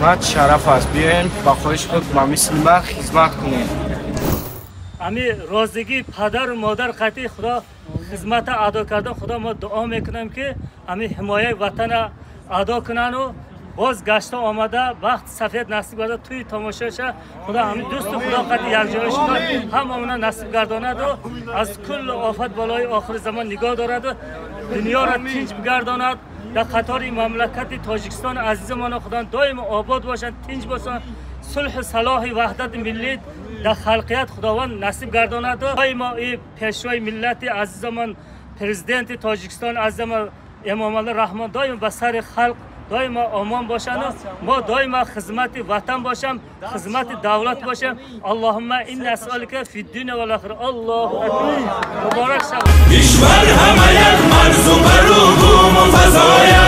خدمت شرف است. بیاین با خواهش خود با مثل ما خدمت کنیم. امی رازگی پدر و مادر قطعی خدا خدمت ادا کردن. خدا ما دعا میکنم که امی حمایه وطن ادا کنن و باز گشته آمده وقت سفید نصیب گردد توی تماشاش خدا همین دوست خدا قطعی یک جای شد هممون نصیب گرداند و از کل آفت بالای آخر زمان نگاه دارد و دنیا را تنج بگرداند. در قطار مملکت تاجیکستان عزیزمان خدا دائم آباد باشند، تنج باشند، صلح صلاح وحدت ملی در خلقیت خداوند نصیب گرداند. دائما این پیشوای ملت عزیزمان پرزیدنت تاجیکستان عزیزمان امام الله رحمان دائم به سر خلق دائما آمان باشند و ما دائما خدمت وطن باشم، خدمت دولت باشم. اللهم این نسألک فی الدنیا و الاخره. الله اکبر. مبارک شد. کشور همه یک مرز و بر و بوم و فضای